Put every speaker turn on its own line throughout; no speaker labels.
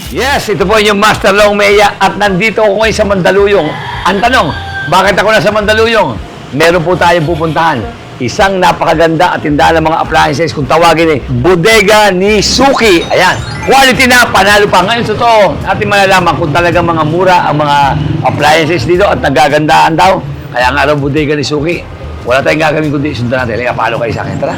Yes, ito po yung Master Long Meya at nandito ako ngayon sa Mandaluyong. Ang tanong, bakit ako nasa Mandaluyong? Meron po tayong pupuntahan. Isang napakaganda at tindahan ng mga appliances kung tawagin Bodega ni Suki. Ayan, quality na, panalo pa. Ngayon totoo, natin malalaman kung talagang mga mura ang mga appliances dito at nagagandaan daw. Kaya nga raw Bodega ni Suki. Wala tayong gagawin kundi sundan natin. Kaya palo kayo sa akin. Tara.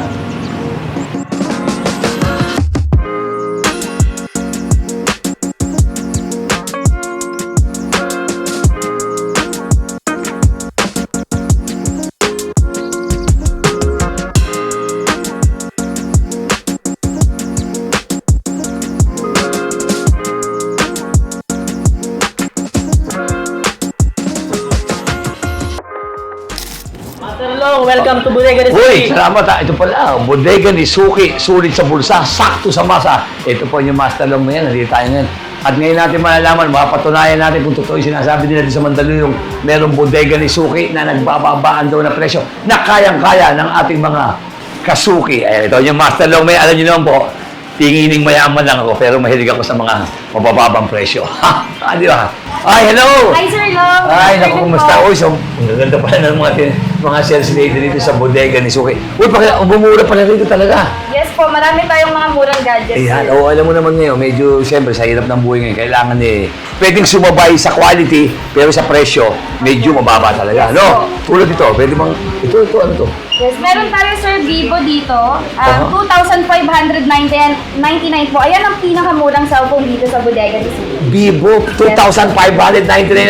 Hello, welcome to Bodega ni
Uy,
Suki.
salamat ha. Ito pala, Bodega ni Suki, sulit sa bulsa, sakto sa masa. Ito po yung Master Long na yan, nandito tayo ngayon. At ngayon natin malalaman, mapatunayan natin kung totoo yung sinasabi nila dito sa Mandaluyong, merong Bodega ni Suki na nagbababaan daw na presyo na kayang-kaya ng ating mga kasuki. Ayan, ito yung Master Long na yan. Alam niyo naman po, tingining mayaman lang ako, pero mahilig ako sa mga mabababang presyo. Ha? Di ba? Ay, hello!
Hi, Sir Long.
Ay, naku, kumusta? Uy, so, ang ganda pala ng mga sales lady dito sa Bodega ni Suki. Uy, bumura pala rito talaga.
Yes po, marami tayong mga murang gadgets.
Ayan,
sir.
oo, alam mo naman ngayon, medyo, siyempre, sa hirap ng buhay ngayon, kailangan pwedeng sumabay sa quality, pero sa presyo, medyo mababa talaga, no? Tulad ito, pwede bang, ito, ano to?
Yes, meron tayo, Sir, Vivo dito.
Aha.
2,599 po. Ayan ang pinakamurang cellphone dito sa Bodega ni Suki.
Vivo, 2,599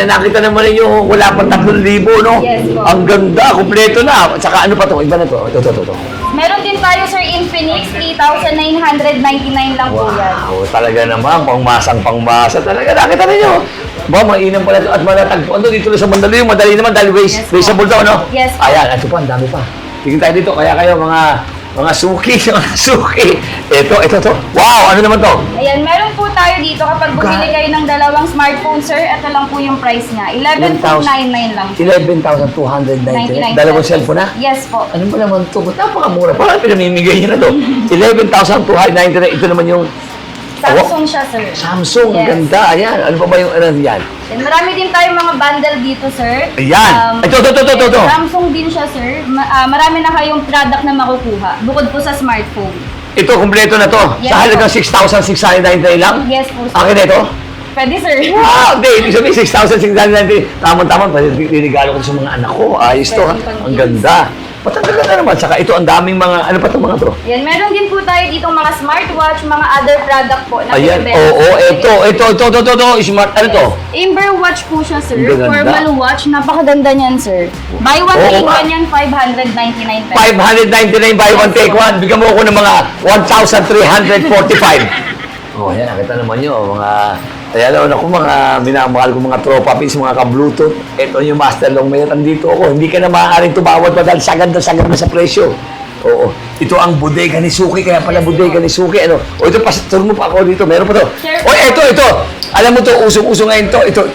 na nakita naman ninyo, wala pang 3,000, no?
Yes po.
Ang ganda, kumpleto na. At saka ano pa to? Iba na to. Ito.
Meron din tayo, Sir, Infinix. 3,999 lang po yan.
Wow, talaga naman, pangmasang-pangmasa talaga. Nakita ninyo. Ba, mainam pala ito at malatagpuan to dito sa Mandaluyong. Madali naman dahil
Yes, po.
raceable to, no?
Yes, po.
Ayan, ito pa, ang dami pa. Tingin tayo dito, kaya kayo mga suki, mga suki. Ito. Wow, ano naman to?
Ayan, meron po tayo dito kapag bumili kayo ng dalawang smartphone, Sir. Ito lang po yung price niya. 11,299 lang.
11,299. Dalawang cellphone na?
Yes po.
Ano ba naman to? Ba't napakamura? Parang pinamimigay niya na to. 11,299. Ito naman yung
Samsung siya, Sir.
Samsung. Ang
Yes.
ganda. Ayan. Ano pa ba yung ano yan?
And marami din tayong mga bundle dito, Sir.
Ayan. Ito.
Samsung din siya, Sir. Marami na kayong product na makukuha. Bukod po sa smartphone.
Ito, kumpleto na to.
Yes,
Sa halagang
po.
6,699 lang?
Yes po, Sir.
Akin na ito?
Pwede, Sir.
Hindi. Ibig sabihin, 6,699. Tama-tama. Pinigalo ko sa mga anak ko. Ayos to, ha? Ang ganda. Patanggal na naman. Saka ito, ang daming mga, ano pa itong mga to?
Yan, meron din po tayo ditong mga smartwatch, mga other product po. Na
Ayan.
binibenta.
Ito. Smart, ano to?
Amber watch po siya, Sir.
Ang ganda.
Formal watch. Napakaganda niyan, Sir. Buy one,
Oo,
take
nga.
one yan, 599 pesos.
599 buy one take one. Bigyan mo ako ng mga 1,345. Oh, yan. Nakita naman nyo. Ayan ako, mga minamahal ko mga tropa pins, mga ka-bluetooth. Ito yung Master Long Meya. Nandito ako. Hindi ka na maaaring tumawad pa dahil sagad na sa presyo. Oo. Ito ang Bodega ni Suki. Kaya pala Bodega ni Suki. Ano? O ito, turn mo pa ako dito. Meron pa to.
Sure.
O, ito. Alam mo to, usong-uso ngayon to. Ito.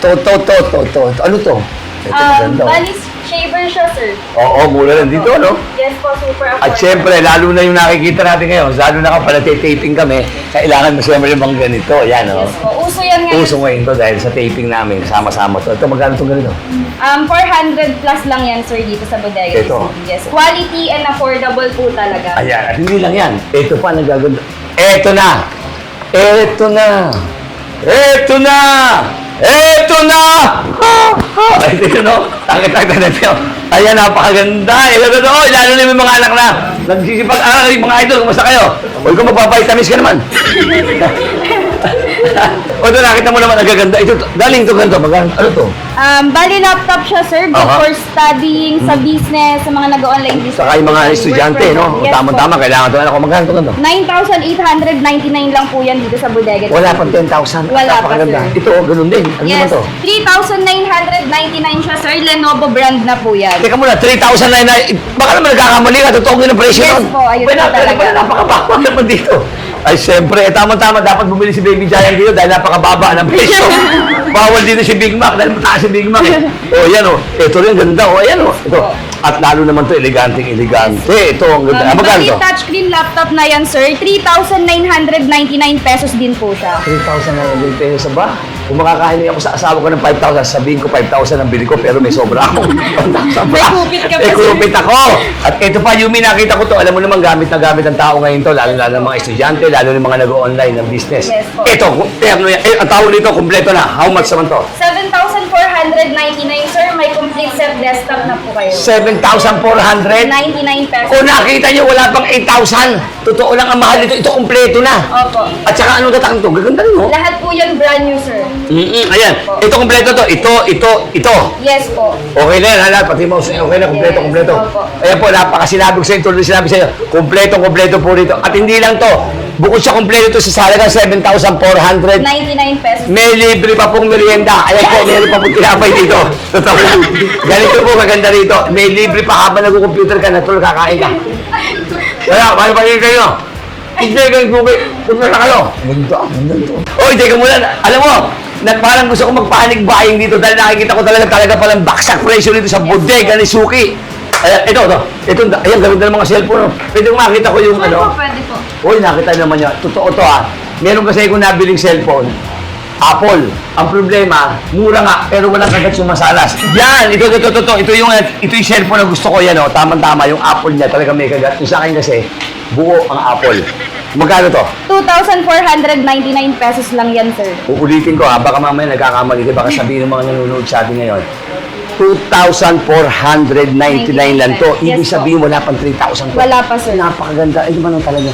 Ano to? Ito, maganda.
Balis shaver siya, Sir.
Oo, mura lang dito, no?
Yes po, super affordable.
At syempre, lalo na yung nakikita natin ngayon, lalo na kapag taping kami, kailangan mo siyempre yung mga ganito. Yan, no?
Yes po. Uso yan ngayon.
Uso ngayon to dahil sa taping namin, sama-sama to. Ito, magkano itong ganito?
400 plus lang yan, Sir, dito sa Bodega.
Ito.
Yes. Quality and affordable po talaga.
Ayan, at hindi lang yan. Ito pa, nagaganda. Ito na! Ito na! Ito yun, no? Takit na ito. Ayan, napakaganda. Lalo na yung mga anak na nagsisipag-aral, yung mga idol, kumusta kayo? Huwag kung magpapaitamis ka naman. O ito, nakita mo naman, nagaganda. Ito, galing ito ganito. Ano to?
Bali laptop siya, Sir. Good
Aha.
for studying, sa business, sa mga nag-online business.
Saka yung mga estudyante, no?
Yes,
Tama-tama, kailangan ito. Ako, magkano ito ganito?
9,899 lang po yan dito sa Bodega.
Wala pang 10,000.
Wala pa,
Napakaganda.
sir.
Ito, ganun din. Ano naman
Yes.
to?
3,999 siya, Sir. Lenovo brand na po yan.
Teka muna, 3,099. Baka naman nagkakamali ka. Totoo ng presyo
Yes
nun.
po, ayun po talaga.
Napakababa naman dito. Ay, siyempre, tama-tama. Dapat bumili si Baby Giant dahil dito, dahil napakababa ng presyo. Bawal dito si Big Mac, dahil mataas si Big Mac eh. O, yan o. Ito rin, ganda o. Ayan o. Ito. At lalo naman to elegante. Ito, ang ganda. Magkano to?
Bali touchscreen laptop na yan, sir. 3,999 pesos din po siya.
3,900 pesos ba? Kung makakain ako sa asawa ko ng 5,000, sabihin ko 5,000 ang bili ko, pero may sobra ako.
May kupit ka pa,
May
sir.
kupit ako. At ito pa, Yumi, nakita ko to. Alam mo naman, gamit na gamit ang tao ngayon to, lalo ng mga estudyante, lalo ng mga nag-online ng business.
Yes po.
Ito, ang tawag nito, kumpleto na. How much naman to?
7,499, sir. May complete set desktop na po kayo.
7,400?
99 pesos.
Kung nakita nyo, wala pang 8,000. Totoo lang ang mahal nito. Ito, kumpleto na.
Opo.
At saka anong datang to? Gaganda rin, no?
Lahat po yan brand new, sir.
Ayan. Ito, kumpleto to. Ito.
Yes po.
Okay na yan, hala. Pati mouse, okay na, kumpleto,
Yes,
kumpleto.
opo.
Ayan po, napakasinabig sa inyo, tulad ng sinabi sa inyo, kumpleto po rito. At hindi lang to, bukod sa kumpleto to sa salagang 7,400,
99 pesos.
may libre pa pong merienda. Ayan po, meron pa pong tinapay dito. Totoo. Ganito po, maganda rito. May libre pa habang nag-computer ka, natuloy kakain ka. Kaya, paano pa kayo? Hindi, ganito kung na kayo. Ganda to. Oy, teka muna, alam mo, parang gusto ko magpanik buying dito dahil nakikita ko talaga palang baksak presyo dito sa bodega ni Suki. Ayan, ito, ayan, ganda ng mga cellphone. Pwede ko makita ko yung ano.
Pwede po.
Uy, nakita naman niya. Totoo to ha. Meron kasi akong nabiling cellphone. Apple. Ang problema, mura nga, pero walang kagat sumasalas. Yan, ito yung cellphone na gusto ko yan, oh. Tama-tama, yung Apple niya talaga may kagat. Yung sa akin kasi, buo ang Apple. Magkano to?
2,499 pesos lang yan, sir.
Uulitin ko ha, baka mamaya nagkakamali. Baka sabihin ng mga nanonood sa atin ngayon. 2,499 lang to. Ibig
Yes po.
sabihin wala pang 3,000 to.
Wala pa, sir.
Napakaganda. Ito man ang talaga.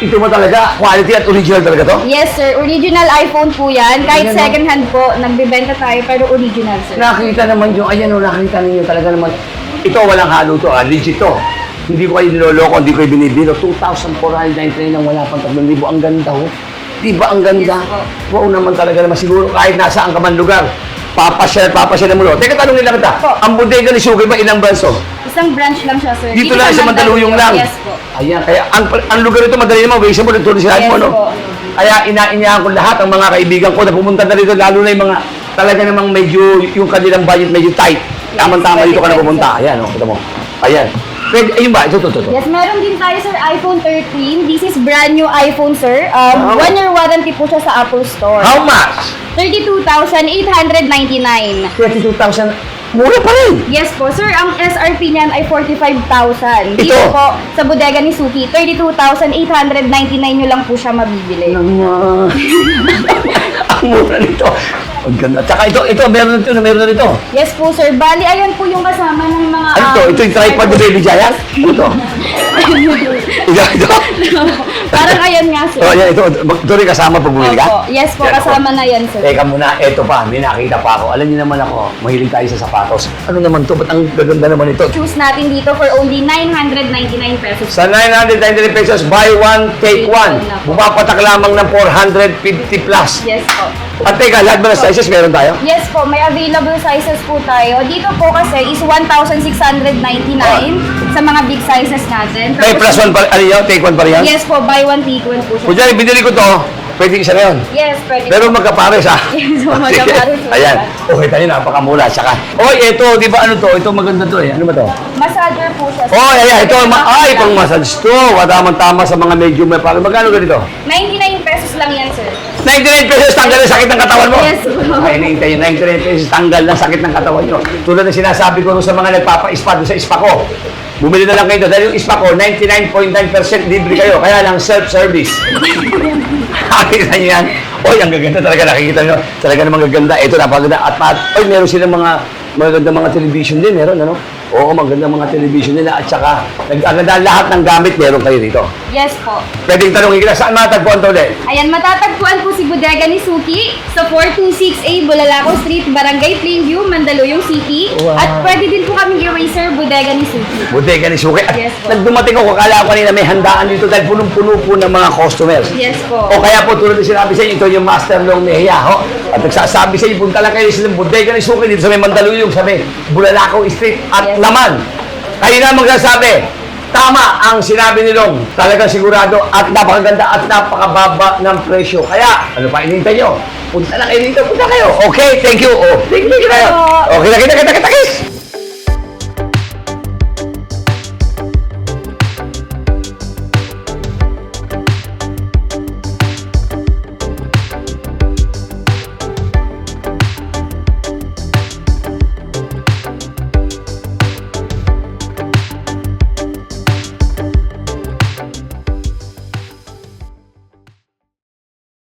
Ito ba talaga? Quality at original talaga to?
Yes, sir. Original iPhone po yan. Kahit
Ayan,
second hand po, nagbibenta tayo, pero original, sir.
Nakita naman yung, ayan o, nakita ninyo talaga naman. Ito, walang halo to, legit to. Hindi ko kayo niloloko, hindi ko kayo binibiro. 2,499 lang, wala pang 3,000. Ang ganda ho. Di ba ang ganda?
Yes
Wow naman talaga naman. Siguro kahit nasaan ka man lugar, papasyal mo. Teka, tanong nila kita.
Po.
Ang bodega ni Suki ba ilang branch to?
Isang branch lang siya, sir.
Dito lang sa Mandaluyong lang.
Yes po.
Ayan, kaya ang lugar ito madali naman, waste mo, tulad sinabi mo,
Yes
no?
po.
Kaya inainyahan ko lahat ang mga kaibigan ko na pumunta na rito, lalo na yung mga talaga namang medyo, yung kanilang budget medyo tight. Tamang-tama dito ka na pumunta. Ayan, o, kita mo. Ayan. Pwede, ayun ba? Ito.
Yes, meron din tayo, sir, iPhone 13. This is brand new iPhone, sir.
Wow.
1-year warranty po siya sa Apple Store.
How much?
32,899.
22,000. Mura pa rin.
Yes po, sir. Ang SRP niyan ay 45,000.
Ito?
Dito po, sa bodega ni Suki, 32,899 nyo lang po siya mabibili.
Ang mura nito. Ang ganda. Tsaka ito, meron na nito.
Yes po, sir. Bali, ayan po yung kasama ng mga...
Ano to? Ito yung tripod ni Baby Giant? Ano to? Ito.
Parang ayan nga, sir.
Oh, yan, ito rin kasama pag bumili ka?
Opo. Yes po,
Yan,
kasama na yan, sir.
Teka muna, eto pa, may nakita pa ako. Alam niyo naman ako, mahilig tayo sa sapatos. Ano naman to? Ba't ang gaganda naman ito?
Choose natin dito for only 999 pesos.
Sa 999 pesos, buy one, take one. Bumapatak lamang ng 450 plus.
Yes po.
At teka, lahat ba ng sizes meron tayo?
Yes po, may available sizes po tayo. Dito po kasi is 1,699 sa mga big sizes natin.
May plus one pa, ano yun? Take one pa rin yan?
Yes po, buy one, take one po siya.
Kung dyan, binili ko to, pwede isa na yun.
Yes, pwede
Pero
po.
magkapares ha.
Yes, magkapares po.
Ayan. Okay tayo, napakamura. Saka, oy, ito, di ba ano to? Ito maganda to eh. Ano ba to?
Massager po siya. sir.
Oy, ayan, ito, ay, pang massage to. Tama sa mga medyo may parang. Magkano ganito?
99 pesos lang yan, sir.
99 pesos tanggal ang sakit ng katawan mo.
Yes.
Ay, hinihintay yun. 99 pesos tanggal ng sakit ng katawan nyo. Tulad ng sinasabi ko sa mga nagpapa-spa doon sa spa ko. Bumili na lang kayo doon. Dahil yung spa ko, 99.9% libre kayo. Kaya lang self-service. Nakikita nyo yan? Oy, ang gaganda talaga. Nakikita nyo. Talaga namang gaganda. Ito, napaganda. Oy, meron silang maganda mga television din. Meron, ano? Oo, maganda mga television nila. At saka, nagaganda lahat ng gamit meron kayo dito.
Yes po.
Pwedeng tanongin kita, saan matagpuan to ulit?
Ayan, matatagpuan po si Bodega ni Suki sa 426A Bulalakaw Street, Barangay Plainview, Mandaluyong City.
Wow.
At pwede din po kaming i-racer Bodega ni Suki.
Bodega ni Suki. At
Yes po.
nagdumating ako, kala ko kanina may handaan dito dahil punong-puno po ng mga customers.
Yes po.
O kaya po, tulad ng sinabi sa inyo, ito yung Master Long Mejia. Ho? At nagsasabi sa inyo, punta lang kayo sa Bodega ni Suki dito sa may Mandaluyong, sa may Bulalakaw Street at
Yes.
Laman. Kayo na magsasabi, tama ang sinabi ni Long. Talagang sigurado at napakaganda at napakababa ng presyo. Kaya, ano pa inintay nyo? Punta na kayo dito, punta kayo. Okay, thank you. Oh, thank you kayo. Okay, kita.